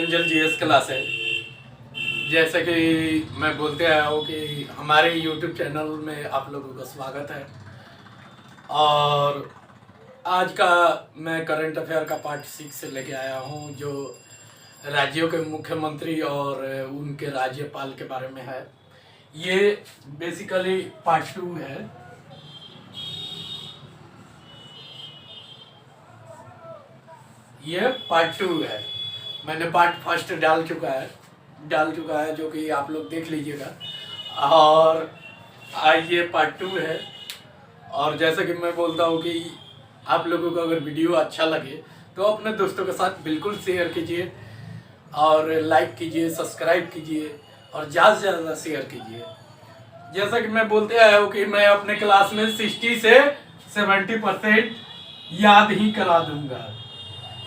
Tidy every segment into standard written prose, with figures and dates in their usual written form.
Angel GS class है। जैसे कि मैं बोलते आया हूँ कि हमारे यूट्यूब चैनल में आप लोगों का स्वागत है। और आज का मैं करंट अफेयर का पार्ट 6 से लेके आया हूँ, जो राज्यों के मुख्यमंत्री और उनके राज्यपाल के बारे में है। ये बेसिकली पार्ट 2 है। ये पार्ट 2 है। मैंने पार्ट फर्स्ट डाल चुका है जो कि आप लोग देख लीजिएगा। और आज ये पार्ट 2 है। और जैसे कि मैं बोलता हूँ कि आप लोगों को अगर वीडियो अच्छा लगे तो अपने दोस्तों के साथ बिल्कुल शेयर कीजिए और लाइक कीजिए, सब्सक्राइब कीजिए और ज़्यादा से ज़्यादा शेयर कीजिए। जैसा कि मैं बोलते आया हूँ कि मैं अपने क्लास में 60 से 70% याद ही करा दूंगा।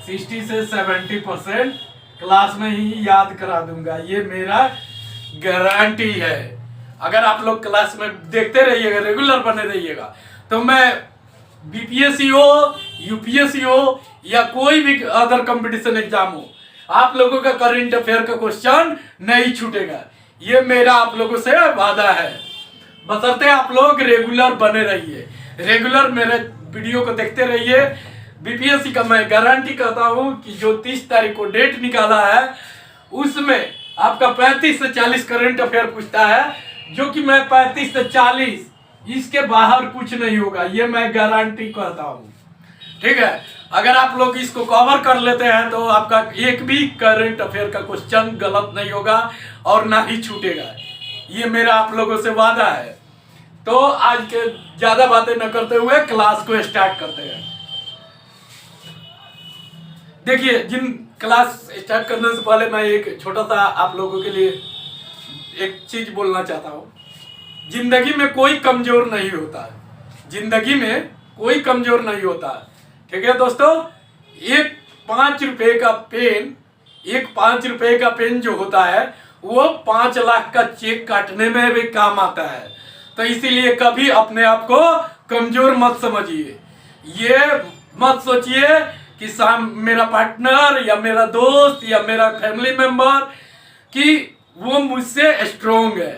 60 से 70% क्लास में ही याद करा दूंगा, ये मेरा गारंटी है। अगर आप लोग क्लास में देखते रहिएगा, रेगुलर बने रहिएगा, तो मैं बीपीएससी हो, यूपीएससी हो या कोई भी अदर कंपटीशन एग्जाम हो, आप लोगों का करंट अफेयर का क्वेश्चन नहीं छूटेगा। ये मेरा आप लोगों से वादा है। बशर्ते आप लोग रेगुलर बने रहिए, रेगुलर मेरे वीडियो को देखते रहिए। बीपीएससी का मैं गारंटी करता हूं कि जो 30 तारीख को डेट निकाला है उसमें आपका 35 से 40 करंट अफेयर पूछता है, जो कि मैं 35 से 40 इसके बाहर कुछ नहीं होगा, ये मैं गारंटी करता हूं। ठीक है, अगर आप लोग इसको कवर कर लेते हैं तो आपका एक भी करंट अफेयर का क्वेश्चन गलत नहीं होगा और ना ही छूटेगा। ये मेरा आप लोगों से वादा है। तो आज के ज्यादा बातें न करते हुए क्लास को स्टार्ट करते हैं। देखिए, जिन क्लास स्टार्ट करने से पहले मैं एक छोटा सा आप लोगों के लिए एक चीज बोलना चाहता हूँ। जिंदगी में कोई कमजोर नहीं होता है, जिंदगी में कोई कमजोर नहीं होता है। ठीक है दोस्तों, एक 5 रुपए का पेन, एक 5 रुपए का पेन जो होता है वो 5 लाख का चेक काटने में भी काम आता है। तो इसीलिए कभी अपने आप को कमजोर मत समझिए। ये मत सोचिए कि मेरा पार्टनर या मेरा दोस्त या मेरा फैमिली मेंबर कि वो मुझसे स्ट्रोंग है,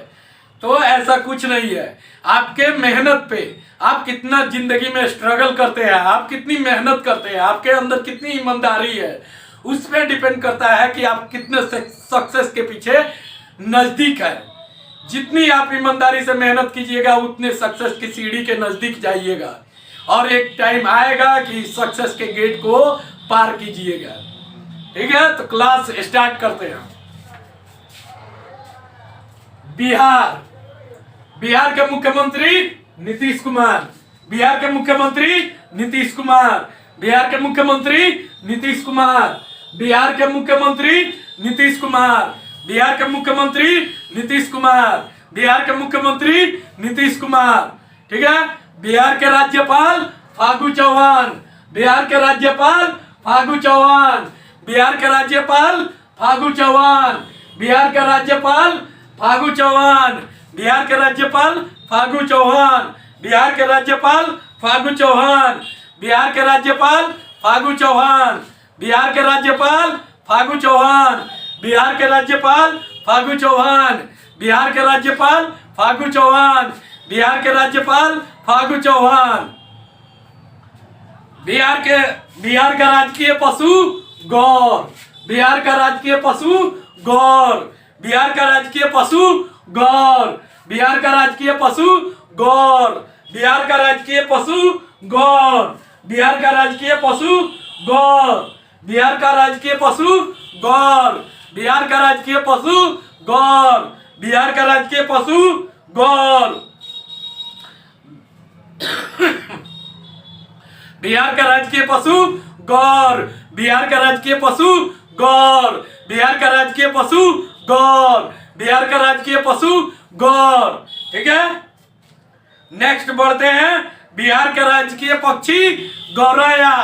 तो ऐसा कुछ नहीं है। आपके मेहनत पे, आप कितना जिंदगी में स्ट्रगल करते हैं, आप कितनी मेहनत करते हैं, आपके अंदर कितनी ईमानदारी है, उस पर डिपेंड करता है कि आप कितने सक्सेस के पीछे नजदीक है। जितनी आप ईमानदारी से मेहनत कीजिएगा उतने सक्सेस की सीढ़ी के नजदीक जाइएगा, और एक टाइम आएगा कि सक्सेस के गेट को पार कीजिएगा। ठीक है, तो क्लास स्टार्ट करते हैं। बिहार के मुख्यमंत्री नीतीश कुमार, बिहार के मुख्यमंत्री नीतीश कुमार, बिहार के मुख्यमंत्री नीतीश कुमार, बिहार के मुख्यमंत्री नीतीश कुमार, बिहार के मुख्यमंत्री नीतीश कुमार, बिहार के मुख्यमंत्री नीतीश कुमार। ठीक है, बिहार के राज्यपाल फागू चौहान, बिहार के राज्यपाल फागू चौहान, बिहार के राज्यपाल फागू चौहान, बिहार के राज्यपाल फागू चौहान, बिहार के राज्यपाल फागू चौहान, बिहार के राज्यपाल फागू चौहान, बिहार के राज्यपाल फागू चौहान, बिहार के राज्यपाल फागू चौहान, बिहार के राज्यपाल फागू चौहान, बिहार के राज्यपाल फागू चौहान, बिहार के राज्यपाल फागू चौहान। बिहार का राजकीय पशु गौर, बिहार का राजकीय पशु गौर, बिहार का राजकीय पशु गौर, बिहार का राजकीय पशु गौर, बिहार का राजकीय पशु गौर, बिहार का राजकीय पशु गौर, बिहार का राजकीय पशु गौर, बिहार का राजकीय पशु गौर, बिहार का राजकीय पशु गौर, बिहार का राजकीय पशु गौर, बिहार का राजकीय पशु गौर, बिहार का राजकीय पशु गौर, बिहार का राजकीय पशु गौर। ठीक है, नेक्स्ट बढ़ते हैं। बिहार का राजकीय पक्षी गौरैया,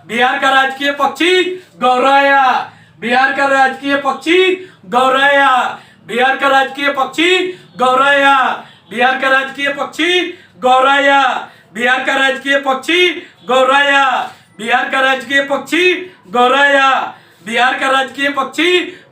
बिहार का राजकीय पक्षी गौरैया, बिहार का राजकीय पक्षी गौरैया, बिहार का राजकीय पक्षी गौरैया, बिहार का राजकीय पक्षी गौरैया, बिहार का राजकीय पक्षी गौरैया, बिहार का राजकीय पक्षी गौरैया, बिहार का राजकीय पक्षी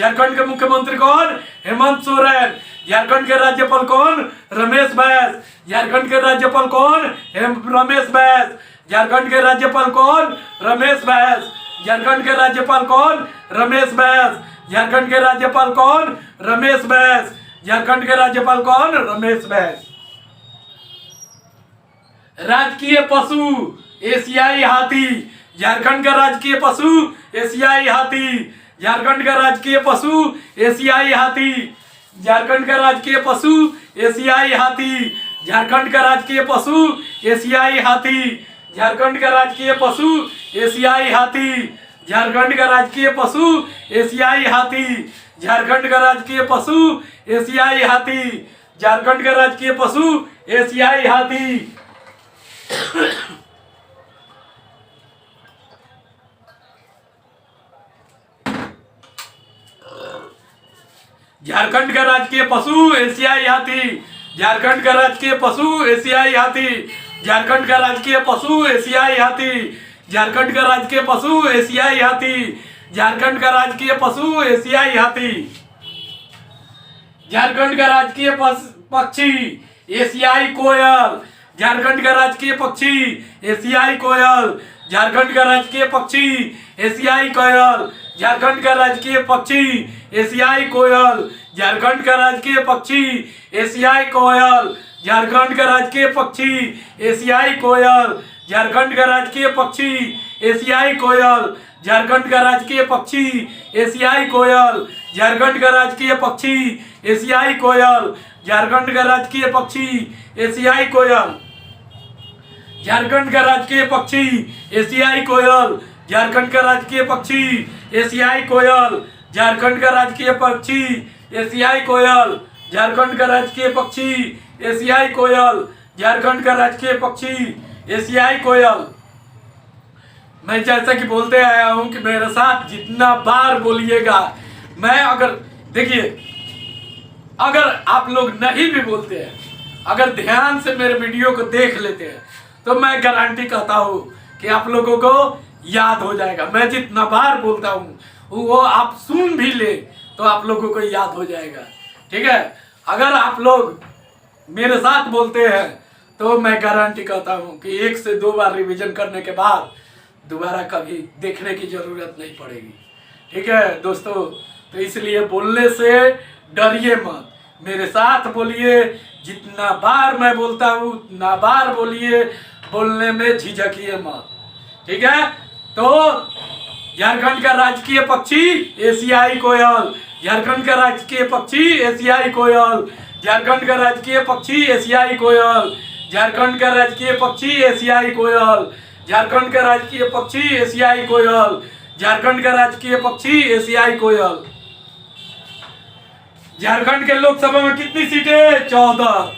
झारखंड के मुख्यमंत्री कौन? हेमंत सोरेन। झारखंड के राज्यपाल कौन? रमेश बैस। झारखंड के राज्यपाल कौन? रमेश बैस। झारखंड के राज्यपाल कौन? रमेश बैस। झारखंड के राज्यपाल कौन? रमेश बैस। झारखंड के राज्यपाल कौन? रमेश बैस। झारखंड के राज्यपाल कौन? रमेश बैस। राजकीय पशु एशियाई हाथी। झारखंड का राजकीय पशु एशियाई हाथी। झारखंड का राजकीय पशु एशियाई हाथी। झारखंड का राजकीय पशु एशियाई हाथी। झारखंड का राजकीय पशु एशियाई हाथी। झारखंड का राजकीय पशु एशियाई हाथी। झारखंड का राजकीय पशु एशियाई हाथी। झारखंड का राजकीय पशु एशियाई हाथी। झारखंड का राजकीय पशु एशियाई हाथी। झारखंड का राजकीय पशु एशियाई हाथी। झारखंड का राजकीय पशु एशियाई हाथी। झारखंड का राजकीय पशु एशियाई हाथी। झारखंड का राजकीय पशु एशियाई हाथी। झारखंड का राजकीय पशु एशियाई हाथी। झारखंड का राजकीय पक्षी एशियाई कोयल। झारखंड का राजकीय पक्षी एशियाई कोयल। झारखंड का राजकीय पक्षी एशियाई कोयल। झारखंड का राजकीय पक्षी एशियाई कोयल। झारखंड का राजकीय पक्षी एशियाई कोयल। झारखंड का राजकीय पक्षी एशियाई कोयल। झारखंड का राजकीय पक्षी एशियाई कोयल। झारखंड का राजकीय पक्षी एशियाई कोयल। झारखंड का राजकीय पक्षी एशियाई कोयल। झारखंड का राजकीय पक्षी एशियाई कोयल। झारखंड का राजकीय पक्षी एशियाई कोयल। झारखंड का राजकीय पक्षी एशियाई कोयल। झारखंड का राजकीय पक्षी एशियाई कोयल। झारखंड का राजकीय पक्षी एशियाई कोयल। झारखंड का राजकीय पक्षी एशियाई कोयल। मैं जैसा कि बोलते आया हूं कि मेरे साथ जितना बार बोलिएगा, मैं अगर देखिए, अगर आप लोग नहीं भी बोलते हैं, अगर ध्यान से मेरे वीडियो को देख लेते हैं, तो मैं गारंटी कहता हूं कि आप लोगों को याद हो जाएगा। मैं जितना बार बोलता हूं वो आप सुन भी ले तो आप लोगों को याद हो जाएगा। ठीक है, अगर आप लोग मेरे साथ बोलते हैं तो मैं गारंटी कहता हूं कि 1 से 2 बार रिवीजन करने के बाद दोबारा कभी देखने की जरूरत नहीं पड़ेगी। ठीक है दोस्तों, तो इसलिए बोलने से डरिए मत, मेरे साथ बोलिए। जितना बार मैं बोलता हूँ उतना बार बोलिए, बोलने में झिझकिए मत। ठीक है, तो झारखंड का राजकीय पक्षी एशियाई कोयल। झारखंड का राजकीय पक्षी एशियाई कोयल। झारखंड का राजकीय पक्षी एशियाई कोयल। झारखंड का राजकीय पक्षी एशियाई कोयल। झारखंड का राजकीय पक्षी एशियाई कोयल। झारखंड का राजकीय पक्षी एशियाई कोयल। झारखंड के लोकसभा में कितनी सीटें? 14।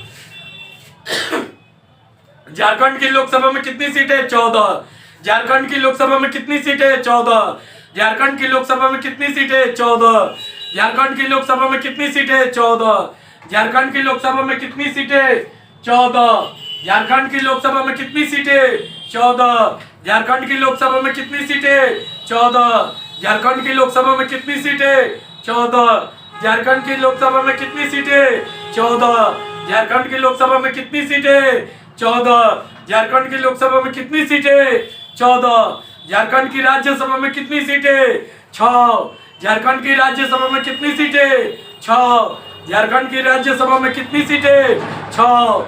झारखंड की लोकसभा में कितनी सीटें? 14। झारखंड की लोकसभा में कितनी सीटें? 14। झारखंड की लोकसभा में कितनी सीटें? 14। झारखंड की लोकसभा में कितनी सीटें? 14। झारखंड की लोकसभा में कितनी सीटें? 14। झारखंड की लोकसभा में कितनी सीटें? 14। झारखंड की लोकसभा में कितनी सीटें? 14। झारखंड की लोकसभा में कितनी सीटें? 14। झारखंड की लोकसभा में कितनी सीटें? 14। झारखंड की लोकसभा में कितनी सीटें? 14। झारखंड की लोकसभा में कितनी सीटें? 14। झारखंड की राज्यसभा में कितनी सीटें? 6। झारखंड की राज्यसभा में कितनी सीटें? 6। झारखंड की राज्यसभा में कितनी सीटें? 6।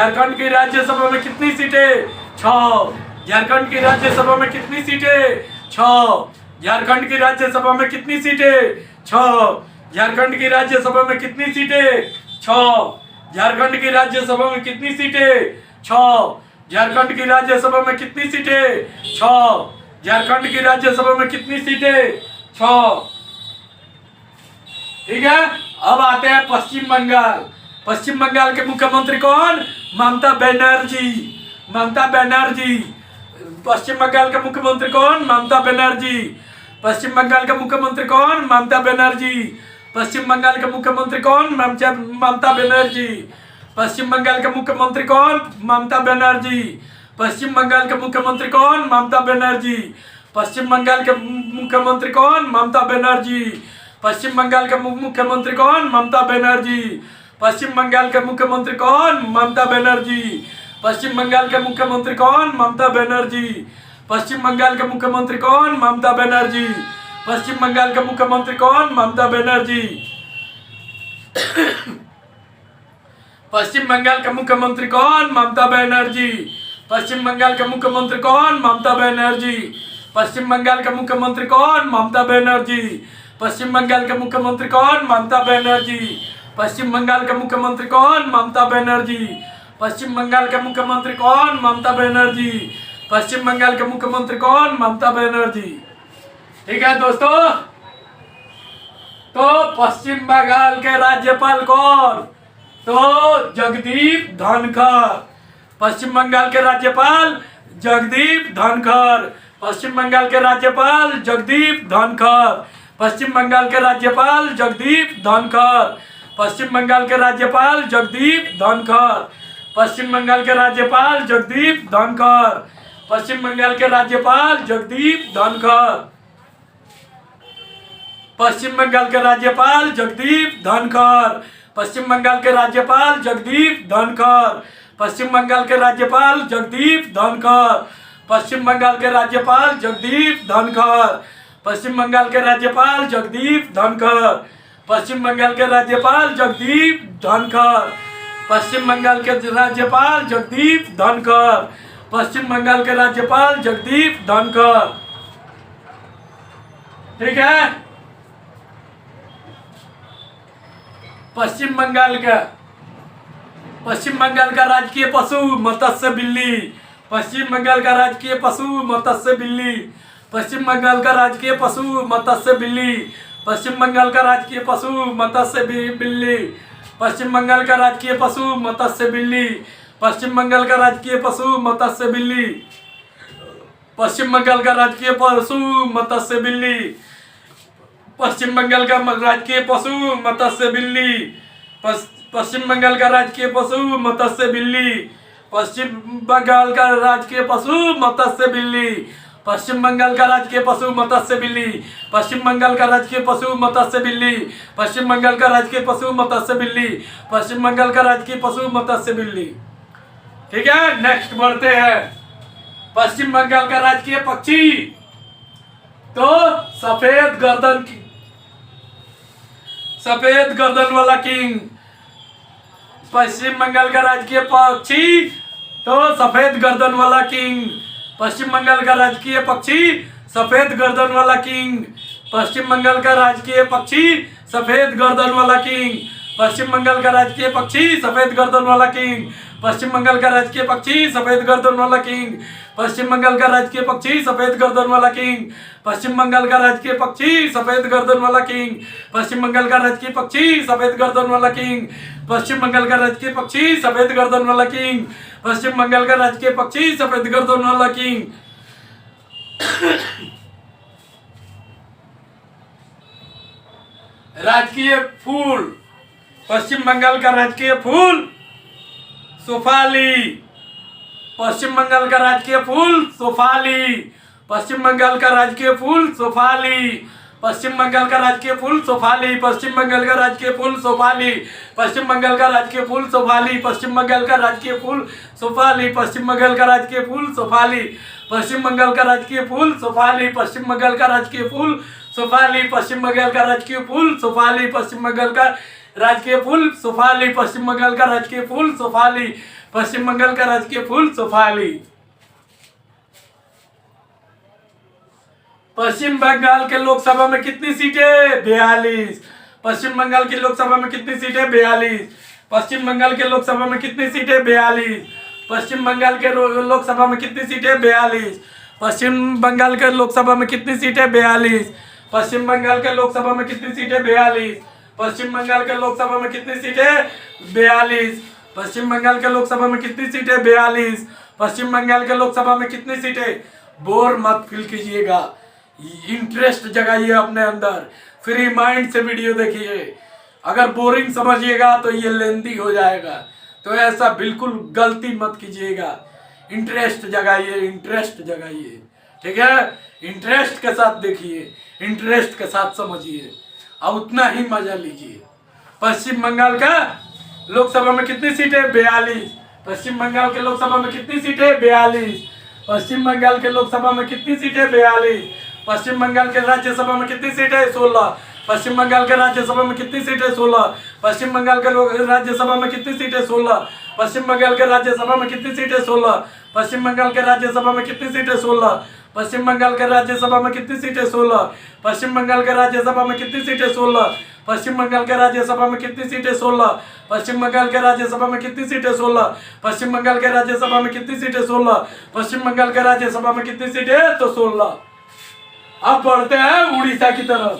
झारखंड की राज्यसभा में कितनी सीटें? 6। झारखंड की राज्यसभा में कितनी सीटें? 6। झारखंड की राज्यसभा में कितनी सीटें? 6। झारखंड की राज्यसभा में कितनी सीटें? 6। झारखंड की राज्यसभा में कितनी सीटें? 6। झारखंड की राज्यसभा में कितनी सीटें? 6। झारखंड की राज्यसभा में कितनी सीटें? 6। ठीक है, अब आते हैं पश्चिम बंगाल। पश्चिम बंगाल के मुख्यमंत्री कौन? ममता बनर्जी। ममता बनर्जी। पश्चिम बंगाल के मुख्यमंत्री कौन? ममता बनर्जी। पश्चिम बंगाल के मुख्यमंत्री कौन? ममता बनर्जी। पश्चिम बंगाल के मुख्यमंत्री कौन? ममता बनर्जी। पश्चिम बंगाल के मुख्यमंत्री कौन? ममता बनर्जी। पश्चिम बंगाल के मुख्यमंत्री कौन? ममता बनर्जी। पश्चिम बंगाल के मुख्यमंत्री कौन? ममता बनर्जी। पश्चिम बंगाल के मुख्यमंत्री कौन? ममता बनर्जी। पश्चिम बंगाल के मुख्यमंत्री कौन? ममता बनर्जी। पश्चिम बंगाल के मुख्यमंत्री कौन? ममता बनर्जी। पश्चिम बंगाल के मुख्यमंत्री कौन? ममता बनर्जी। पश्चिम बंगाल के मुख्यमंत्री कौन? ममता बनर्जी। पश्चिम बंगाल के मुख्यमंत्री कौन? ममता बनर्जी। पश्चिम बंगाल के मुख्यमंत्री कौन? ममता बनर्जी। पश्चिम बंगाल के मुख्यमंत्री कौन? ममता बनर्जी। पश्चिम बंगाल के मुख्यमंत्री कौन? ममता बनर्जी। पश्चिम बंगाल के मुख्यमंत्री कौन? ममता बनर्जी। पश्चिम बंगाल के मुख्यमंत्री कौन? ममता बनर्जी। पश्चिम बंगाल के मुख्यमंत्री कौन? ममता बनर्जी। ठीक है दोस्तों, तो पश्चिम बंगाल के राज्यपाल कौन? तो जगदीप धनखड़। पश्चिम बंगाल के राज्यपाल जगदीप धनखड़। पश्चिम बंगाल के राज्यपाल जगदीप धनखड़। पश्चिम बंगाल के राज्यपाल जगदीप धनखड़। पश्चिम बंगाल के राज्यपाल जगदीप धनखड़। पश्चिम बंगाल के राज्यपाल जगदीप धनखड़। पश्चिम बंगाल के राज्यपाल जगदीप धनखड़। पश्चिम बंगाल के राज्यपाल जगदीप धनखड़। पश्चिम बंगाल के राज्यपाल जगदीप धनखड़। पश्चिम बंगाल के राज्यपाल जगदीप धनखड़। पश्चिम बंगाल के राज्यपाल जगदीप धनखड़। पश्चिम बंगाल के राज्यपाल जगदीप धनखड़। पश्चिम बंगाल के राज्यपाल जगदीप धनखड़। पश्चिम बंगाल के राज्यपाल जगदीप धनखड़। पश्चिम बंगाल के राज्यपाल जगदीप धनखड़। ठीक है। पश्चिम बंगाल का राजकीय पशु मत्स्य बिल्ली। पश्चिम बंगाल का राजकीय पशु मत्स्य बिल्ली। पश्चिम बंगाल का राजकीय पशु मत्स्य बिल्ली। पश्चिम बंगाल का राजकीय पशु मत्स्य बिल्ली। पश्चिम बंगाल का राजकीय पशु मत्स्य बिल्ली। पश्चिम बंगाल का राजकीय पशु मत्स्य बिल्ली। पश्चिम बंगाल का राजकीय पशु मत्स्य बिल्ली। पश्चिम बंगाल का राजकीय पशु मत्स्य बिल्ली। पश्चिम बंगाल का राजकीय पशु मत्स्य बिल्ली। पश्चिम बंगाल का राजकीय पशु मत्स्य बिल्ली। पश्चिम बंगाल का राजकीय पशु मत्स्य बिल्ली। पश्चिम बंगाल का राजकीय पशु मत्स्य बिल्ली। पश्चिम बंगाल का राजकीय पशु मत्स्य बिल्ली। पश्चिम बंगाल का राजकीय पशु मत्स्य बिल्ली। ठीक है, नेक्स्ट बढ़ते हैं। पश्चिम बंगाल का राजकीय पक्षी तो सफेद गर्दन वाला किंग। पश्चिम बंगाल का राजकीय पक्षी तो सफेद गर्दन वाला किंग। पश्चिम बंगाल का राजकीय पक्षी सफेद गर्दन वाला किंग। पश्चिम बंगाल का राजकीय पक्षी सफेद गर्दन वाला किंग। पश्चिम बंगाल का राजकीय पक्षी सफेद गर्दन वाला किंग। पश्चिम बंगाल का राजकीय पक्षी सफेद गर्दन वाला किंग। पश्चिम बंगाल का राजकीय पक्षी सफेद गर्दन वाला किंग। पश्चिम बंगाल का राजकीय पक्षी सफेद गर्दन वाला किंग। पश्चिम बंगाल का राजकीय पक्षी सफेद गर्दन वाला किंग। पश्चिम बंगाल का राजकीय पक्षी सफेद गर्दन वाला किंग। पश्चिम बंगाल का राजकीय पक्षी सफेद गर्दन वाला किंग। राजकीय फूल। पश्चिम बंगाल का राजकीय फूल सोफाली। पश्चिम बंगाल का राजकीय फूल सोफाली। पश्चिम बंगाल का राजकीय फूल सोफाली। पश्चिम बंगाल का राजकीय फूल सोफाली। पश्चिम बंगाल का राजकीय फूल सोफाली। पश्चिम बंगाल का राजकीय फूल सोफाली। पश्चिम बंगाल का राजकीय फूल सोफाली। पश्चिम बंगाल का राजकीय फूल सोफाली। पश्चिम बंगाल का राजकीय फूल सोफाली। पश्चिम बंगाल का राजकीय फूल सोफाली। पश्चिम बंगाल का राजकीय फूल सोफाली। पश्चिम बंगाल का राजकीय फूल सोफाली। पश्चिम बंगाल का राजकीय फूल सोफाली। पश्चिम बंगाल का राजकीय फूल सोफाली। पश्चिम बंगाल के लोकसभा में कितनी सीटें? 42। पश्चिम बंगाल की लोकसभा में कितनी सीटें? 42। पश्चिम बंगाल के लोकसभा में कितनी सीटें? 42। पश्चिम बंगाल के लोकसभा में कितनी सीटें? 42। पश्चिम बंगाल के लोकसभा में कितनी सीटें? 42। पश्चिम बंगाल के लोकसभा में कितनी सीटें? 42। पश्चिम बंगाल के लोकसभा में कितनी सीटें? 42। पश्चिम बंगाल के लोकसभा में कितनी सीटें? 42। पश्चिम बंगाल के लोकसभा में कितनी सीटें? बोर मत फील कीजिएगा, इंटरेस्ट जगाइए अपने अंदर, फ्री माइंड से वीडियो देखिए। अगर बोरिंग समझिएगा तो ये लेंदी हो जाएगा, तो ऐसा बिल्कुल गलती मत कीजिएगा। इंटरेस्ट जगाइए, इंटरेस्ट जगाइए, ठीक है। इंटरेस्ट के साथ देखिए, इंटरेस्ट के साथ समझिए, और उतना ही मजा लीजिए। पश्चिम बंगाल का लोकसभा में कितनी सीटें? 42। पश्चिम बंगाल के लोकसभा में कितनी सीटें? 42। पश्चिम बंगाल के लोकसभा में कितनी सीटें? 42। पश्चिम बंगाल के राज्यसभा में कितनी सीटें? 16। पश्चिम बंगाल के राज्यसभा में कितनी सीटें? 16। पश्चिम बंगाल के राज्यसभा में कितनी सीटें? 16। पश्चिम बंगाल के राज्यसभा में कितनी सीटें? 16। पश्चिम बंगाल के राज्यसभा में कितनी सीटें? 16। पश्चिम बंगाल के राज्यसभा में कितनी सीटें? 16। पश्चिम बंगाल के राज्यसभा में कितनी सीटें? 16। पश्चिम बंगाल के राज्यसभा में कितनी सीटें? 16। पश्चिम बंगाल के राज्यसभा में कितनी सीटें? 16। पश्चिम बंगाल के राज्यसभा में कितनी सीटें? 16। पश्चिम बंगाल के राज्यसभा में कितनी सीटें? तो 16। अब बढ़ते हैं उड़ीसा की तरफ।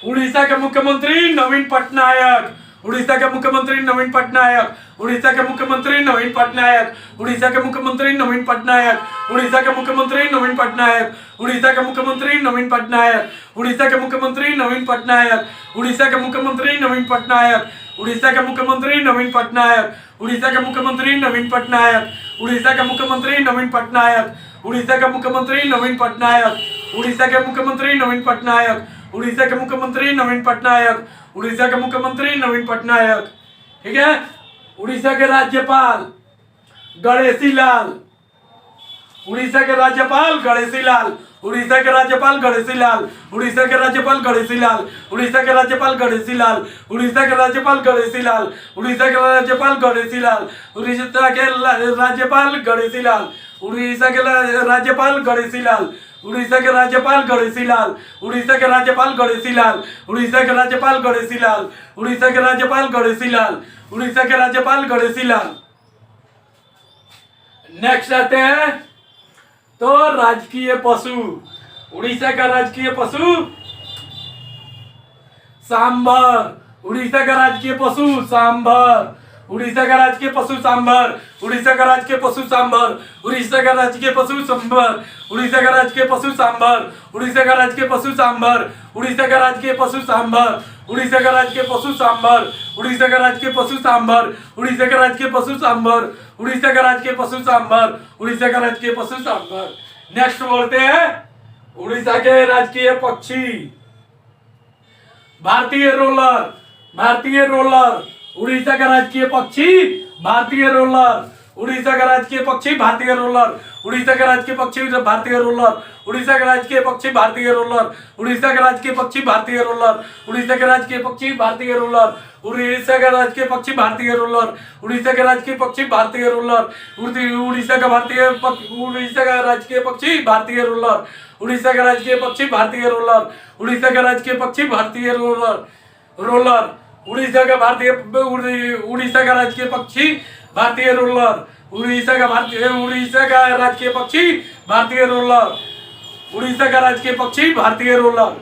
उड़ीसा के मुख्यमंत्री नवीन पटनायक। उड़ीसा के मुख्यमंत्री नवीन पटनायक। उड़ीसा के मुख्यमंत्री नवीन पटनायक। उड़ीसा के मुख्यमंत्री नवीन पटनायक। उड़ीसा के मुख्यमंत्री नवीन पटनायक। उड़ीसा के मुख्यमंत्री नवीन पटनायक। उड़ीसा के मुख्यमंत्री नवीन पटनायक। उड़ीसा के मुख्यमंत्री नवीन पटनायक। उड़ीसा के मुख्यमंत्री नवीन पटनायक। उड़ीसा के मुख्यमंत्री नवीन पटनायक। उड़ीसा के मुख्यमंत्री नवीन पटनायक। उड़ीसा के मुख्यमंत्री नवीन पटनायक। उड़ीसा के मुख्यमंत्री नवीन पटनायक। उड़ीसा के मुख्यमंत्री नवीन पटनायक। उड़ीसा के मुख्यमंत्री नवीन पटनायक। ठीक है। उड़ीसा के राज्यपाल गणेशी लाल। उड़ीसा के राज्यपाल गणेशी लाल। उड़ीसा के राज्यपाल गणेशी लाल। उड़ीसा के राज्यपाल गणेशी लाल। उड़ीसा के राज्यपाल गणेशी लाल। उड़ीसा के राज्यपाल गणेशी लाल। उड़ीसा के राज्यपाल गणेशी लाल। उड़ीसा के राज्यपाल गणेशी लाल। उड़ीसा के राज्यपाल गणेशी लाल। उड़ीसा के राज्यपाल गणेशी लाल। उड़ीसा के राज्यपाल गणेशी लाल। उड़ीसा के राज्यपाल गणेशी लाल। उड़ीसा के राज्यपाल गणेशी लाल। उड़ीसा के राज्यपाल गणेशी लाल। नेक्स्ट आते हैं तो राजकीय पशु। उड़ीसा का राजकीय पशु सांभर। उड़ीसा का राजकीय पशु सांभर। उड़ीसा का राजकीय पशु सांभर। उड़ीसा का राजकीय पशु सांभर। उड़ीसा का राजकीय पशु सांभर। उड़ीसा का राजकीय पशु सांभर। उड़ीसा का राजकीय पशु सांभर। उड़ीसा का राजकीय पशु सांभर। उड़ीसा का राजकीय पशु सांभर। उड़ीसा का राजकीय पशु सांभर। उड़ीसा का राजकीय पशु सांभर। उड़ीसा का राजकीय पशु सांभर। उड़ीसा का राजकीय पशु सांभर। नेक्स्ट बोलते हैं उड़ीसा के राजकीय पक्षी भारतीय रोलर। भारतीय रोलर। उड़ीसा का राजकीय पक्षी भारतीय रोलर। उड़ीसा का राजकीय पक्षी भारतीय रोलर। उड़ीसा का राजकीय पक्षी भारतीय रोलर। उड़ीसा का राजकीय पक्षी भारतीय रोलर। उड़ीसा का राजकीय पक्षी भारतीय रोलर। उड़ीसा का राजकीय पक्षी भारतीय रोलर। उड़ीसा का राजकीय पक्षी भारतीय रोलर। उड़ीसा का राजकीय पक्षी भारतीय रोलर। उड़ीसा का राजकीय पक्षी भारतीय रोलर। उड़ीसा का राजकीय पक्षी भारतीय रोलर। उड़ीसा का राजकीय पक्षी भारतीय रोलर। रोलर। उड़ीसा का राजकीय पक्षी भारतीय रोलर। उड़ीसा का राजकीय पक्षी भारतीय रोलर। उड़ीसा का राजकीय पक्षी भारतीय रोलर।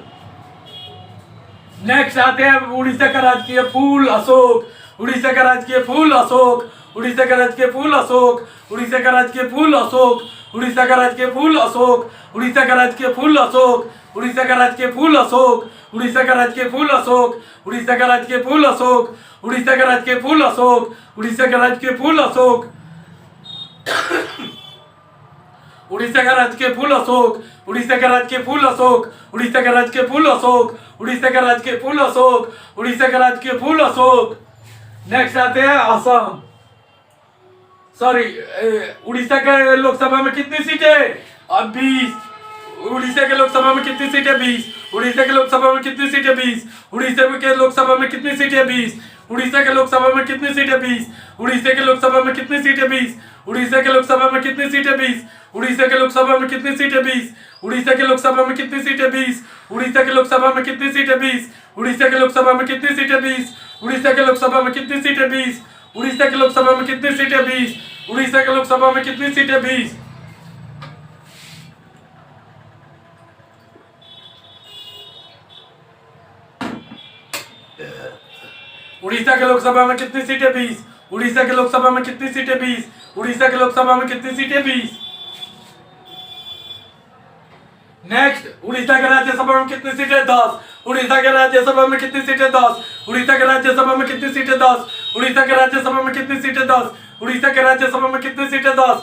नेक्स्ट आते हैं उड़ीसा का राजकीय फूल अशोक। उड़ीसा का राजकीय फूल अशोक। उड़ीसा का राजकीय फूल अशोक। उड़ीसा का राजकीय फूल अशोक। उड़ीसा का राजकीय फूल अशोक। उड़ीसा का राजकीय फूल अशोक। उड़ीसा का राजकीय फूल अशोक। उड़ीसा का राजकीय फूल अशोक। उड़ीसा का राजकीय फूल अशोक। उड़ीसा का राजकीय फूल अशोक। उड़ीसा का राजकीय फूल अशोक। उड़ीसा का राजकीय फूल अशोक। उड़ीसा का राजकीय फूल अशोक। उड़ीसा का राजकीय फूल अशोक। उड़ीसा का राजकीय फूल अशोक। उड़ीसा का राजकीय फूल अशोक। नेक्स्ट आते हैं असम। सॉरी, उड़ीसा के लोकसभा में कितनी सीटें? अब 20। उड़ीसा के लोकसभा में कितनी सीटें? 20। उड़ीसा के लोकसभा में कितनी सीटें? 20। उड़ीसा के लोकसभा में कितनी सीटें? 20। उड़ीसा के लोकसभा में कितनी सीटें? 20। उड़ीसा के लोकसभा में कितनी सीटें? 20। उड़ीसा के लोकसभा में कितनी सीटें? 20। उड़ीसा के लोकसभा में कितनी सीटें? 20। उड़ीसा के लोकसभा में कितनी सीटें? 20। उड़ीसा के लोकसभा में कितनी सीटें? 20। उड़ीसा के लोकसभा में कितनी सीटें? 20। उड़ीसा के लोकसभा में कितनी सीटें? 20। उड़ीसा के लोकसभा में कितनी सीटें? 20। उड़ीसा के लोकसभा में कितनी सीटें? 20। उड़ीसा के लोकसभा में कितनी सीटें? 20। उड़ीसा के लोकसभा में कितनी सीटें? 20। उड़ीसा के लोकसभा में कितनी सीटें? 20। नेक्स्ट, उड़ीसा के राज्यसभा में कितनी सीटें? 10। उड़ीसा के राज्यसभा में कितनी सीटें? 10। उड़ीसा के राज्यसभा में कितनी सीटें? 10। उड़ीसा के राज्यसभा में कितनी सीटें? 10। उड़ीसा के राज्यसभा में कितनी सीटें? 10।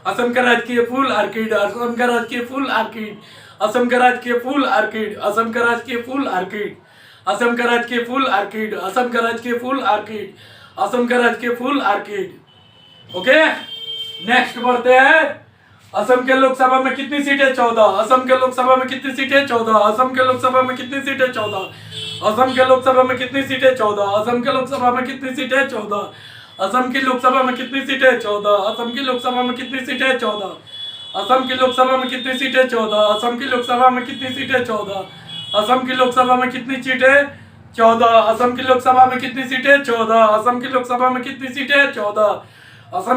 असम का राजकीय फूल ऑर्किड, असम का राजकीय फूल ऑर्किड, असम का राजकीय फूल ऑर्किड, असम का राजकीय फूल ऑर्किड, असम का राजकीय फूल ऑर्किड, असम का राजकीय फूल ऑर्किड, असम का राजकीय फूल ऑर्किड। ओके, नेक्स्ट बढ़ते हैं। असम के लोकसभा में कितनी सीटें? 14। असम के लोकसभा में कितनी सीटें? 14। असम के लोकसभा में कितनी सीटें? 14। असम के लोकसभा में कितनी सीटें? 14। असम के लोकसभा में कितनी सीटें? 14। असम की लोकसभा में कितनी सीटें? 14। असम की लोकसभा में कितनी सीटें? 14। असम की लोकसभा में कितनी सीटें? 14। असम की लोकसभा में कितनी सीटें? 14। असम की लोकसभा में कितनी सीटें? 14। असम की लोकसभा में कितनी सीटें? 14। असम की लोकसभा में कितनी सीटें? 14। असम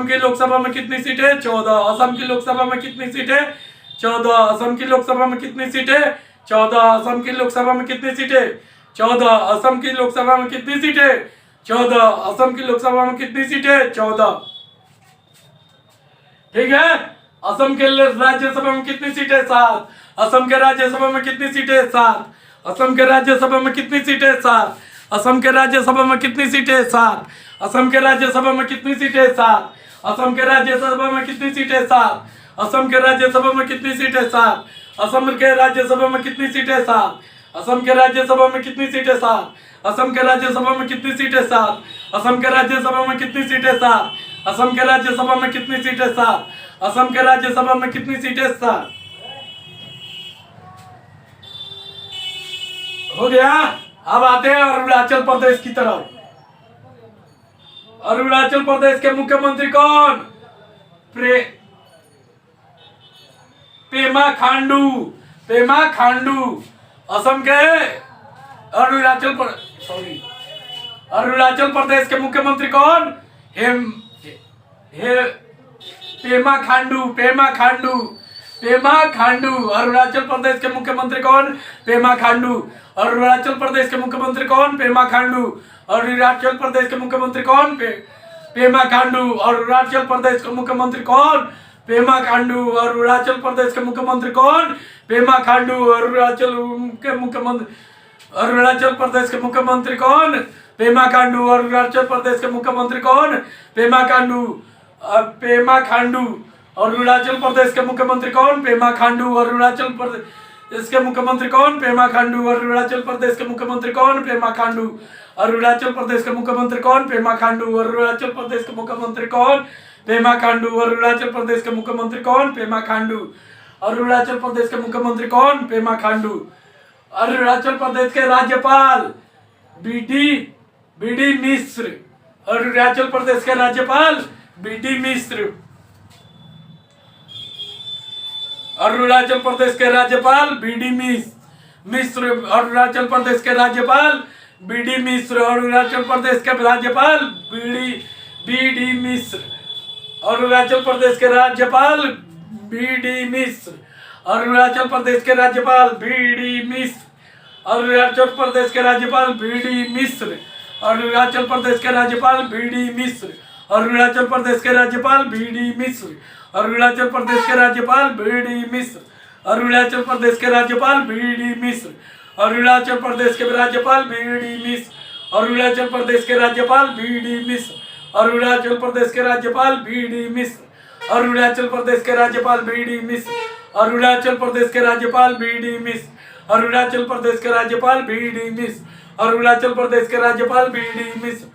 की लोकसभा में कितनी सीटें? 14। असम की लोकसभा में कितनी सीटें? 14। असम की लोकसभा में कितनी सीटें? 14। असम की लोकसभा में कितनी सीटें? 14। असम की लोकसभा में कितनी सीटें? 14। असम की लोकसभा में कितनी सीटें? 14। ठीक है। असम के राज्यसभा में कितनी सीटें? 7। असम के राज्यसभा में कितनी सीटें? 7। असम के राज्यसभा में कितनी सीटें? 7। असम के राज्यसभा में कितनी सीटें? 7। असम के राज्यसभा में कितनी सीटें? 7। असम के राज्यसभा में कितनी सीटें? 7। असम के राज्यसभा में कितनी सीटें? 7। असम के राज्यसभा में कितनी सीटें? 7। असम के राज्यसभा में कितनी सीटें? 7। असम के राज्यसभा में कितनी सीटें? 7। असम के राज्यसभा में कितनी सीटें? 7। असम के राज्यसभा में कितनी सीटें? 7। असम के राज्यसभा में कितनी सीटें? 7। हो गया। अब आते हैं अरुणाचल प्रदेश की तरफ। अरुणाचल प्रदेश के मुख्यमंत्री कौन? पेमा खांडू। पेमा खांडू। असम के अरुणाचल प्रदेश के मुख्यमंत्री कौन? पेमा खांडू। पेमा खांडू। पेमा खांडू। अरुणाचल प्रदेश के मुख्यमंत्री कौन? पेमा खांडू। अरुणाचल प्रदेश के मुख्यमंत्री कौन? पेमा खांडू। अरुणाचल प्रदेश के मुख्यमंत्री कौन? पेमा खांडू। अरुणाचल प्रदेश के मुख्यमंत्री कौन? पेमा खांडू। अरुणाचल प्रदेश के मुख्यमंत्री कौन? पेमा खांडू। अरुणाचल प्रदेश के मुख्यमंत्री कौन? पेमा खांडू। अरुणाचल प्रदेश के मुख्यमंत्री कौन? पेमा खांडू। पेमा खांडू। अरुणाचल प्रदेश के मुख्यमंत्री कौन? पेमा खांडू। अरुणाचल प्रदेश के मुख्यमंत्री कौन? पेमा खांडू। अरुणाचल प्रदेश के मुख्यमंत्री कौन? पेमा खांडू। अरुणाचल प्रदेश के मुख्यमंत्री कौन? पेमा खांडू। अरुणाचल प्रदेश के मुख्यमंत्री कौन? पेमा खांडू। अरुणाचल प्रदेश के मुख्यमंत्री कौन? पेमा खांडू। अरुणाचल प्रदेश के मुख्यमंत्री कौन? पेमा खांडू। अरुणाचल प्रदेश के राज्यपाल बी डी मिश्र। अरुणाचल प्रदेश के राज्यपाल बी.डी. मिश्र। अरुणाचल प्रदेश के राज्यपाल बी.डी. मिश्र। अरुणाचल प्रदेश के राज्यपाल बी.डी. मिश्र। अरुणाचल प्रदेश के राज्यपाल बी.डी. मिश्र। अरुणाचल प्रदेश के राज्यपाल बी.डी. मिश्र। अरुणाचल प्रदेश के राज्यपाल बी.डी. मिश्र। अरुणाचल प्रदेश के राज्यपाल बी.डी. मिश्र। अरुणाचल प्रदेश के राज्यपाल बी.डी. मिश्र। अरुणाचल प्रदेश के राज्यपाल बी.डी. मिश्र। अरुणाचल प्रदेश के राज्यपाल बी.डी. मिश्र। अरुणाचल प्रदेश के राज्यपाल बी.डी. मिश्र। अरुणाचल प्रदेश के राज्यपाल बी.डी. मिश्र। अरुणाचल प्रदेश के राज्यपाल बी.डी. मिश्र। अरुणाचल प्रदेश के राज्यपाल बी.डी. मिश्र। अरुणाचल प्रदेश के राज्यपाल बी.डी. मिश्र। अरुणाचल प्रदेश के राज्यपाल बी.डी. मिश्र। अरुणाचल प्रदेश के राज्यपाल बी.डी. मिश्र। अरुणाचल प्रदेश के राज्यपाल बी.डी. मिश्र।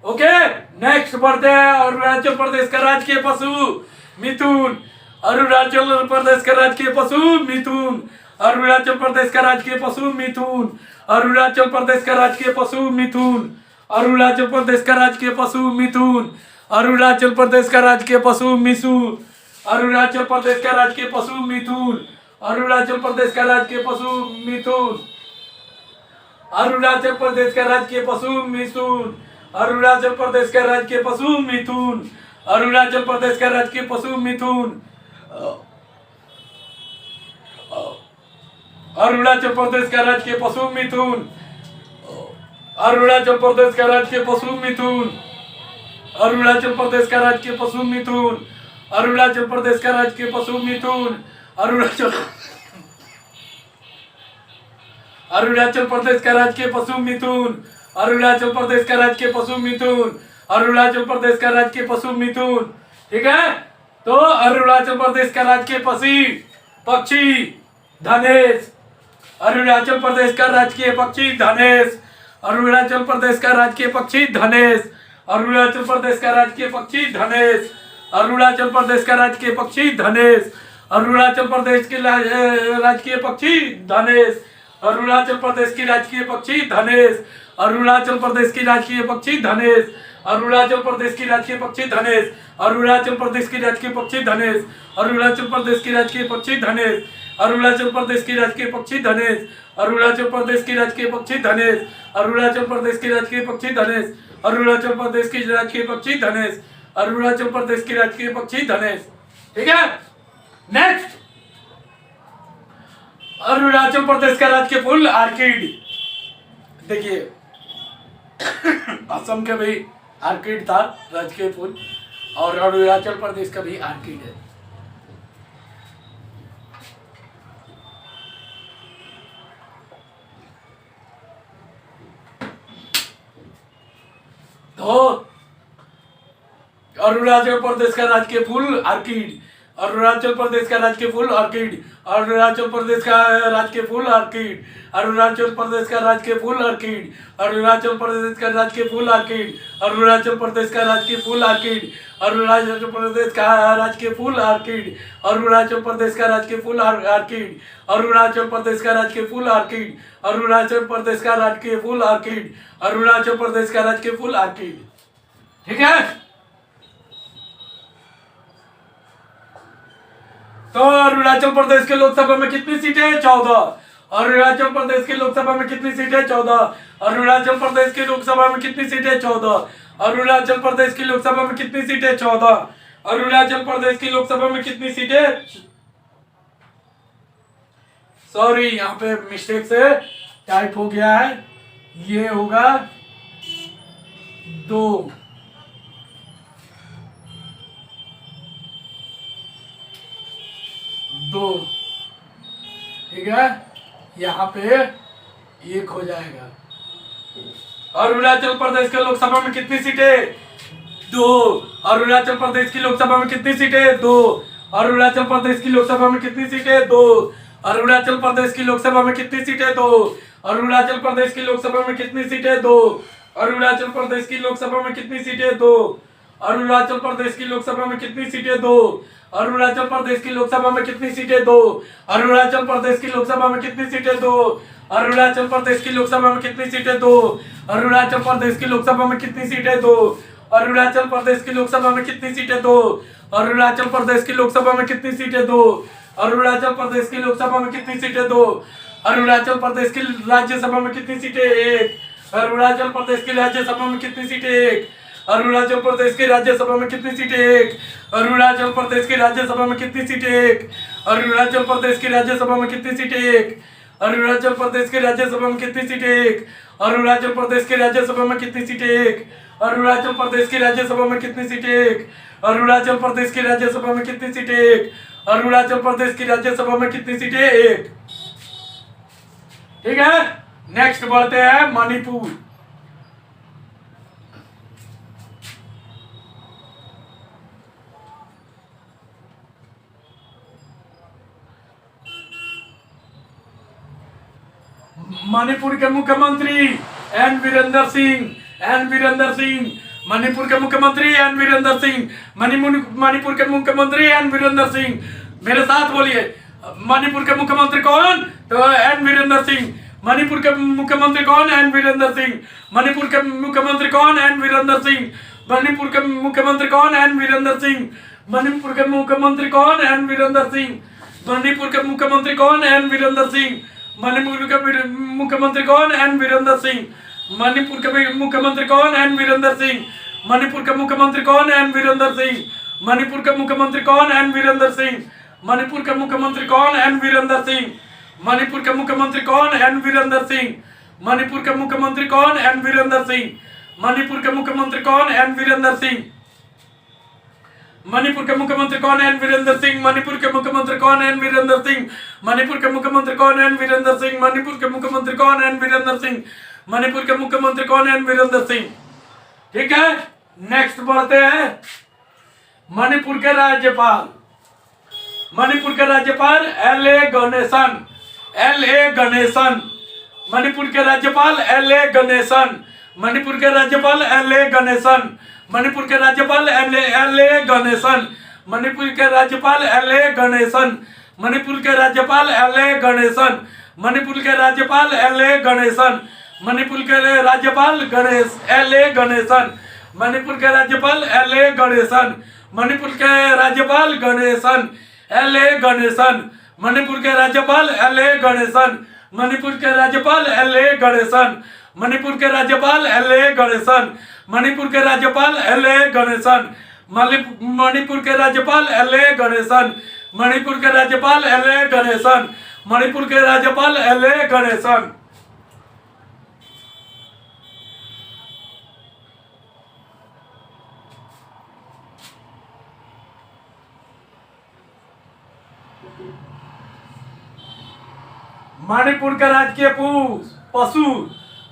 ओके, नेक्स्ट बढ़ते हैं। अरुणाचल प्रदेश का राजकीय पशु मिथुन। अरुणाचल प्रदेश का राजकीय पशु मिथुन। अरुणाचल प्रदेश का राजकीय पशु मिथुन। अरुणाचल प्रदेश का राजकीय पशु मिथुन। अरुणाचल प्रदेश का राजकीय पशु मिथुन। अरुणाचल प्रदेश का राजकीय पशु मिथुन। अरुणाचल प्रदेश का राजकीय पशु मिथुन। अरुणाचल प्रदेश का राजकीय पशु मिथुन। अरुणाचल प्रदेश का राजकीय पशु मिथुन। अरुणाचल प्रदेश का राजकीय पशु मिथुन। अरुणाचल प्रदेश का राजकीय पशु मिथुन। अरुणाचल प्रदेश का राजकीय पशु मिथुन। अरुणाचल प्रदेश का राजकीय पशु मिथुन। अरुणाचल प्रदेश का राजकीय पशु मिथुन। अरुणाचल प्रदेश का राजकीय पशु मिथुन। अरुणाचल प्रदेश का राजकीय पशु मिथुन। अरुणाचल प्रदेश का राजकीय पशु मिथुन। अरुणाचल प्रदेश का राजकीय पशु मिथुन। ठीक है, तो अरुणाचल प्रदेश का राजकीय पक्षी धनेश। अरुणाचल प्रदेश का राजकीय पक्षी धनेश। अरुणाचल प्रदेश का राजकीय पक्षी धनेश। अरुणाचल प्रदेश का राजकीय पक्षी धनेश। अरुणाचल प्रदेश का राजकीय पक्षी धनेश। अरुणाचल प्रदेश के राजकीय पक्षी धनेश। अरुणाचल प्रदेश की राजकीय पक्षी धनेश। अरुणाचल प्रदेश की राजकीय पक्षी धनेश। अरुणाचल प्रदेश की राजकीय पक्षी धनेश। अरुणाचल प्रदेश की राजकीय पक्षी धनेश। अरुणाचल प्रदेश की राजकीय पक्षी धनेश। अरुणाचल प्रदेश की राजकीय पक्षी धनेश। अरुणाचल प्रदेश की राजकीय पक्षी धनेश। अरुणाचल प्रदेश की राजकीय पक्षी धनेश। अरुणाचल प्रदेश की राजकीय पक्षी धनेश। अरुणाचल प्रदेश की राजकीय पक्षी धनेश। ठीक है, नेक्स्ट अरुणाचल प्रदेश का राजकीय फूल आर्किड। देखिए असम का भी आर्किड था राजकीय फूल, और अरुणाचल प्रदेश का भी आर्किड है। तो अरुणाचल प्रदेश का राजकीय फूल आर्किड। अरुणाचल प्रदेश का राजकीय फूल ऑर्किड। अरुणाचल प्रदेश का राजकीय फूल ऑर्किड। अरुणाचल प्रदेश का राजकीय फूल ऑर्किड। अरुणाचल प्रदेश का राजकीय फूल ऑर्किड। अरुणाचल प्रदेश का राजकीय फूल ऑर्किड। अरुणाचल प्रदेश का राजकीय फूल ऑर्किड। अरुणाचल प्रदेश का राजकीय फूल ऑर्किड। अरुणाचल प्रदेश का राजकीय फूल ऑर्किड। अरुणाचल प्रदेश का राजकीय फूल ऑर्किड। अरुणाचल प्रदेश का राजकीय फूल ऑर्किड। ठीक है, तो अरुणाचल प्रदेश के लोकसभा में कितनी सीटें? 14। अरुणाचल प्रदेश के लोकसभा में कितनी सीटें? 14। अरुणाचल प्रदेश की लोकसभा में कितनी सीटें? 14। अरुणाचल प्रदेश की लोकसभा में कितनी सीटें? 14। अरुणाचल प्रदेश की लोकसभा में कितनी सीटें? सॉरी, यहाँ पे मिस्टेक से टाइप हो गया है, ये होगा 2। ठीक है, यहाँ पे 1 हो जाएगा। अरुणाचल प्रदेश के लोकसभा में कितनी सीटें? 2। अरुणाचल प्रदेश की लोकसभा में कितनी सीटें? 2। अरुणाचल प्रदेश की लोकसभा में कितनी सीटें? 2। अरुणाचल प्रदेश की लोकसभा में कितनी सीटें? 2। अरुणाचल प्रदेश की लोकसभा में कितनी सीटें? 2। अरुणाचल प्रदेश की लोकसभा में कितनी सीटें? 2। अरुणाचल प्रदेश की लोकसभा में कितनी सीटें? 2। अरुणाचल प्रदेश की लोकसभा में कितनी सीटें? 2। अरुणाचल प्रदेश की लोकसभा में कितनी सीटें? 2। अरुणाचल प्रदेश की लोकसभा में कितनी सीटें? 2। अरुणाचल प्रदेश की लोकसभा में कितनी सीटें? 2। अरुणाचल प्रदेश की लोकसभा में कितनी सीटें? 2। अरुणाचल प्रदेश की लोकसभा में कितनी सीटें? 2। अरुणाचल प्रदेश की लोकसभा में कितनी सीटें? 2। अरुणाचल प्रदेश की राज्यसभा में कितनी सीटें? 1। अरुणाचल प्रदेश की राज्यसभा में कितनी सीटें? 1। अरुणाचल प्रदेश की राज्यसभा में कितनी सीटें? 1। अरुणाचल प्रदेश की राज्यसभा में कितनी सीटें? 1। अरुणाचल प्रदेश की राज्यसभा में कितनी सीटें? 1। अरुणाचल प्रदेश की राज्यसभा में कितनी सीटें? 1। अरुणाचल प्रदेश की राज्यसभा में कितनी सीटें? 1। अरुणाचल प्रदेश की राज्यसभा में कितनी सीटें? 1। अरुणाचल प्रदेश की राज्यसभा में कितनी सीटें? 1। अरुणाचल प्रदेश की राज्यसभा में कितनी सीटें? 1। ठीक है, नेक्स्ट बढ़ते हैं मणिपुर। मणिपुर के मुख्यमंत्री एन वीरेंद्र सिंह। मणिपुर के मुख्यमंत्री एन वीरेंद्र सिंह। मणिपुर के मुख्यमंत्री एन वीरेंद्र सिंह। मेरे साथ बोलिए, मणिपुर के मुख्यमंत्री कौन? तो एन वीरेंद्र सिंह। मणिपुर के मुख्यमंत्री कौन? एन वीरेंद्र सिंह। मणिपुर के मुख्यमंत्री कौन? एन वीरेंद्र सिंह। मणिपुर के मुख्यमंत्री कौन? एन वीरेंद्र सिंह। मणिपुर के मुख्यमंत्री कौन? एन वीरेंद्र सिंह। मणिपुर के मुख्यमंत्री कौन? एन वीरेंद्र सिंह। मणिपुर के मुख्यमंत्री कौन? एन वीरेंद्र सिंह। मणिपुर के मुख्यमंत्री कौन? एन वीरेंद्र सिंह। मणिपुर के मुख्यमंत्री कौन? एन वीरेंद्र सिंह। मणिपुर के मुख्यमंत्री कौन? एन वीरेंद्र सिंह। मणिपुर के मुख्यमंत्री कौन? एन वीरेंद्र सिंह। मणिपुर के मुख्यमंत्री कौन? एन वीरेंद्र सिंह। मणिपुर के मुख्यमंत्री कौन? एन वीरेंद्र सिंह। मणिपुर के मुख्यमंत्री कौन? एन वीरेंद्र सिंह। मणिपुर के मुख्यमंत्री कौन? एन वीरेंद्र सिंह। मणिपुर के मुख्यमंत्री कौन? एन वीरेंद्र सिंह। मणिपुर के मुख्यमंत्री कौन? एन वीरेंद्र सिंह। मणिपुर के मुख्यमंत्री कौन? एन वीरेंद्र सिंह। मणिपुर के मुख्यमंत्री कौन? एन वीरेंद्र सिंह। ठीक है, नेक्स्ट बढ़ते हैं मणिपुर के राज्यपाल, मणिपुर के राज्यपाल एल.ए. गणेशन, एल.ए. गणेशन, मणिपुर के राज्यपाल एल.ए. गणेशन, मणिपुर के राज्यपाल एल.ए. गणेशन, मणिपुर के राज्यपाल एल.ए. गणेशन, मणिपुर के राज्यपाल एल.ए. गणेशन, मणिपुर के राज्यपाल एल.ए. गणेशन, मणिपुर के राज्यपाल एल.ए. गणेशन, मणिपुर के राज्यपाल गणेश एल.ए. गणेशन, मणिपुर के राज्यपाल एल.ए. गणेशन, मणिपुर के राज्यपाल गणेशन एल.ए. गणेशन, मणिपुर के राज्यपाल एल.ए. गणेशन, मणिपुर के राज्यपाल एल.ए. गणेशन, मणिपुर के राज्यपाल एल.ए. गणेशन, मणिपुर के राज्यपाल एल.ए. गणेशन, मणिपुर के राज्यपाल एल.ए. गणेशन, मणिपुर के राज्यपाल एल.ए. गणेशन, मणिपुर के राज्यपाल एल.ए. गणेशन। मणिपुर का राजकीय पशु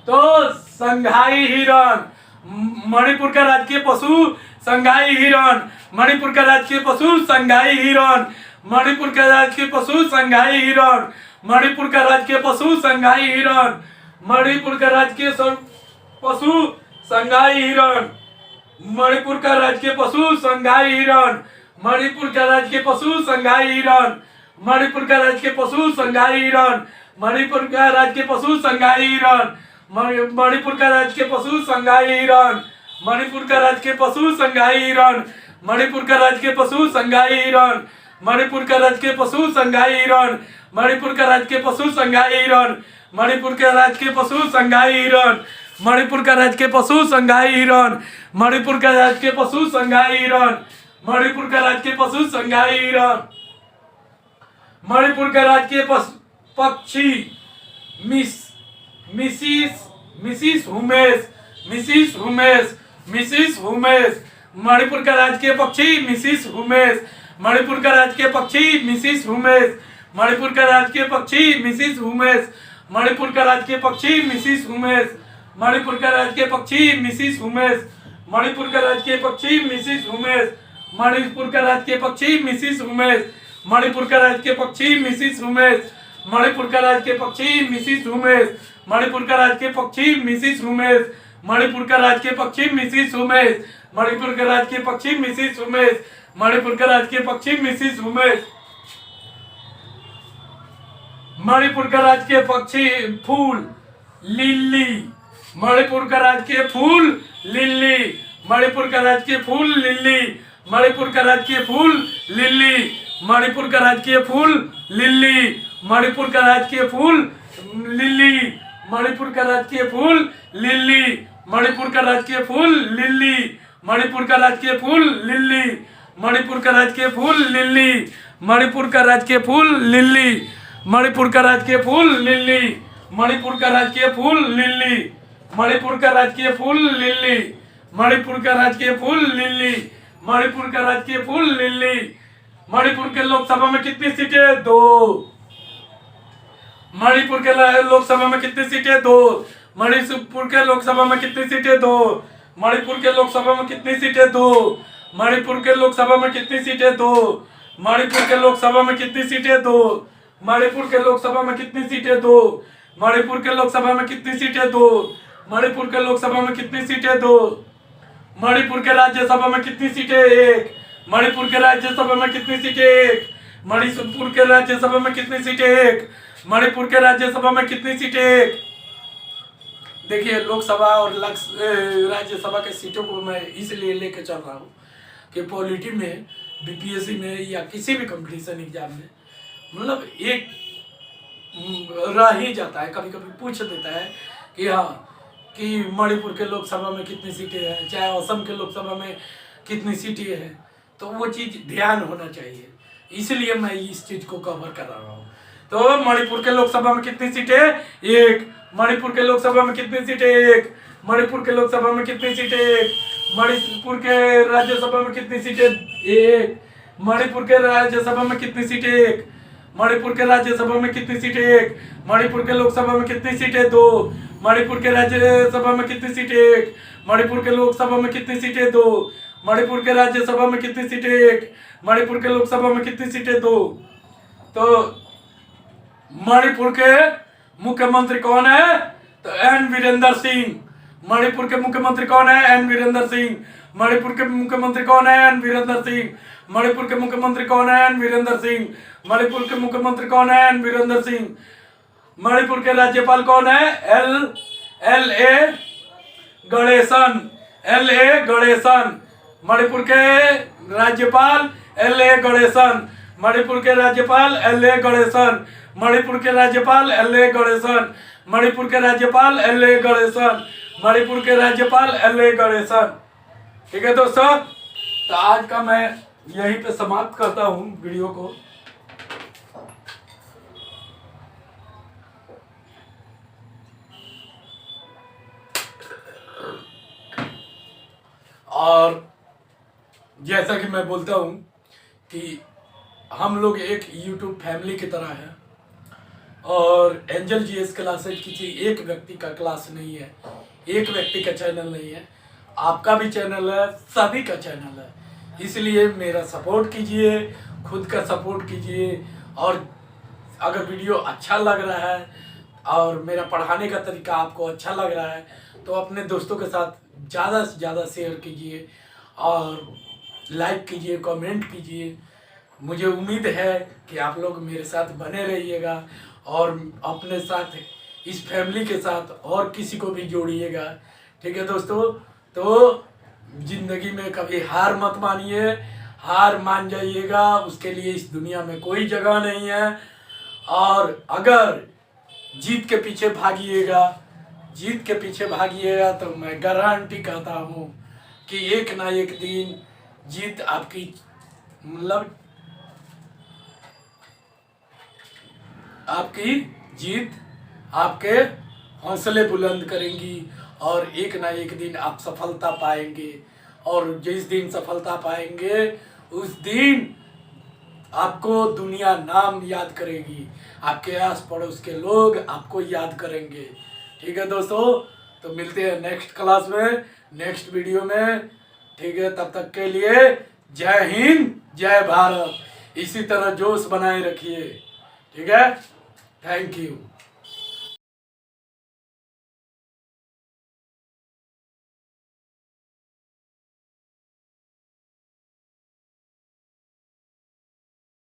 तो संघाई हिरण, मणिपुर का राजकीय पशु संघाई हिरण, मणिपुर का राजकीय पशु संघाई हिरण, मणिपुर का राजकीय पशु संघाई हिरण, मणिपुर का राजकीय पशु संघाई हिरण, मणिपुर का राजकीय पशु संघाई हिरण, मणिपुर का राजकीय पशु संघाई हिरण, मणिपुर का राजकीय पशु संघाई हिरण, मणिपुर का राजकीय पशु संघाई हिरण, मणिपुर का राजकीय पशु संघाई हिरण, मणिपुर का राजकीय पशु संघाई हिरण, मणिपुर का राजकीय पशु संघाई हिरण, मणिपुर का राजकीय पशु संघाई हिरण, मणिपुर का राजकीय पशु संघाई हिरण, मणिपुर का राजकीय पशु संघाई हिरण, मणिपुर का राजकीय पशु संघाई हिरण, मणिपुर का राजकीय पशु संघाई हिरण, मणिपुर का राजकीय पशु संघाई हिरण, मणिपुर का राजकीय पशु संघाई हिरण, मणिपुर का राजकीय पक्षी Mrs Umesh, Mrs Umesh, Mrs Umesh, Manipur का राजकीय पक्षी मिसिस उमेश, मणिपुर का राजकीय पक्षी मिसिस उमेश, मणिपुर का राजकीय पक्षी मिसिस उमेश, मणिपुर का राजकीय पक्षी मिसिस उमेश, मणिपुर का राजकीय पक्षी मिसिस उमेश, मणिपुर का राजकीय पक्षी मिसिस उमेश, मणिपुर का राजकीय पक्षी मिसिस उमेश, मणिपुर का राजकीय पक्षी मिसिस उमेश, मणिपुर का राजकीय पक्षी मिसिस उमेश, मणिपुर का राजकीय पक्षी मिसिस उमेश, मणिपुर का राजकीय पक्षी मिसिस उमेश, मणिपुर का राजकीय पक्षी मिसिस उमेश, मणिपुर का राजकीय पक्षी मिसिस उमेश, मणिपुर का राजकीय पक्षी फूल लिली, मणिपुर का राजकीय फूल लिली, मणिपुर का राजकीय फूल लिली, मणिपुर का राजकीय फूल लिली, मणिपुर का राजकीय फूल लिली, मणिपुर का राजकीय फूल लिली, मणिपुर का राजकीय फूल लिली, मणिपुर का राजकीय फूल लिली, मणिपुर का राजकीय फूल लिली, मणिपुर का राजकीय फूल लिली, मणिपुर का राजकीय फूल लिली, मणिपुर का राजकीय फूल लिली, मणिपुर का राजकीय फूल लिली, मणिपुर का राजकीय फूल लिली, मणिपुर का राजकीय फूल लिली, मणिपुर का राजकीय फूल लिली, मणिपुर के लोकसभा में कितनी सीटें? 2। मणिपुर के लोकसभा में कितनी सीटें? 2। मणिपुर के लोकसभा में कितनी सीटें? 2। मणिपुर के लोकसभा में कितनी सीटें? 2। मणिपुर के लोकसभा में कितनी सीटें? 2। मणिपुर के लोकसभा में कितनी सीटें? 2। मणिपुर के लोकसभा में कितनी सीटें? 2। मणिपुर के लोकसभा में कितनी सीटें? 2। मणिपुर के लोकसभा में कितनी सीटें? 2। मणिपुर के राज्यसभा में कितनी सीटें? 1। मणिपुर के राज्यसभा में कितनी सीटें? 1। मणिपुर के राज्यसभा में कितनी सीटें? 1। मणिपुर के राज्यसभा में कितनी सीटें? 1। देखिए, लोकसभा और राज्यसभा के सीटों को मैं इसलिए लेके चल रहा हूँ कि पॉलिटी में, बीपीएससी में या किसी भी कंपटीशन एग्जाम में मतलब एक रह ही जाता है, कभी कभी पूछ देता है कि हाँ कि मणिपुर के लोकसभा में कितनी सीटें हैं, चाहे असम के लोकसभा में कितनी सीटें हैं, तो वो चीज़ ध्यान होना चाहिए, इसलिए मैं इस चीज़ को कवर कर रहा हूँ। तो मणिपुर के लोकसभा में कितनी सीटें? 1। मणिपुर के लोकसभा में कितनी सीटें? 1। मणिपुर के लोकसभा में कितनी सीटें? 1। मणिपुर के राज्यसभा में कितनी सीटें? 1। मणिपुर के राज्यसभा में कितनी सीटें? 1। मणिपुर के राज्यसभा में कितनी सीटें? 1। मणिपुर के लोकसभा में कितनी सीटें? 2। मणिपुर के राज्यसभा में कितनी सीटें? 1। मणिपुर के लोकसभा में कितनी सीटें? 2। मणिपुर के राज्यसभा में कितनी सीटें? 1। मणिपुर के लोकसभा में कितनी सीटें? 2। तो मणिपुर के मुख्यमंत्री कौन है? तो एन वीरेंद्र सिंह। मणिपुर के मुख्यमंत्री कौन है? एन वीरेंद्र सिंह। मणिपुर के मुख्यमंत्री कौन है? एन वीरेंद्र सिंह। मणिपुर के मुख्यमंत्री कौन है? एन वीरेंद्र सिंह। मणिपुर के मुख्यमंत्री कौन है? एन वीरेंद्र सिंह। मणिपुर के राज्यपाल कौन है? L A Ganesan. L A Ganesan. Manipur के राज्यपाल एल ए गणेशन। मणिपुर के राज्यपाल एल ए गणेशन। मणिपुर के राज्यपाल एल ए गणेशन। मणिपुर के राज्यपाल एल ए गणेशन। मणिपुर के राज्यपाल एल ए गणेशन। ठीक है दोस्तों, तो आज का मैं यहीं पे समाप्त करता हूँ वीडियो को। और जैसा कि मैं बोलता हूँ कि हम लोग एक YouTube फैमिली की तरह है और एंजल जीएस क्लासेज किसी एक व्यक्ति का क्लास नहीं है, एक व्यक्ति का चैनल नहीं है, आपका भी चैनल है, सभी का चैनल है। इसलिए मेरा सपोर्ट कीजिए, खुद का सपोर्ट कीजिए। और अगर वीडियो अच्छा लग रहा है और मेरा पढ़ाने का तरीका आपको अच्छा लग रहा है तो अपने दोस्तों के साथ ज़्यादा से ज़्यादा शेयर कीजिए और लाइक कीजिए, कमेंट कीजिए। मुझे उम्मीद है कि आप लोग मेरे साथ बने रहिएगा और अपने साथ इस फैमिली के साथ और किसी को भी जोड़िएगा। ठीक है दोस्तों, तो ज़िंदगी में कभी हार मत मानिए, हार मान जाइएगा, उसके लिए इस दुनिया में कोई जगह नहीं है। और अगर जीत के पीछे भागिएगा, जीत के पीछे भागिएगा तो मैं गारंटी कहता हूँ कि एक ना एक दिन जीत आपकी, मतलब आपकी जीत आपके हौसले बुलंद करेंगी और एक ना एक दिन आप सफलता पाएंगे। और जिस दिन सफलता पाएंगे उस दिन आपको दुनिया नाम याद करेगी, आपके आस पड़ोस के लोग आपको याद करेंगे। ठीक है दोस्तों, तो मिलते हैं नेक्स्ट क्लास में, नेक्स्ट वीडियो में। ठीक है, तब तक के लिए जय हिंद, जय भारत। इसी तरह जोश बनाए रखिए। ठीक है, थैंक यू।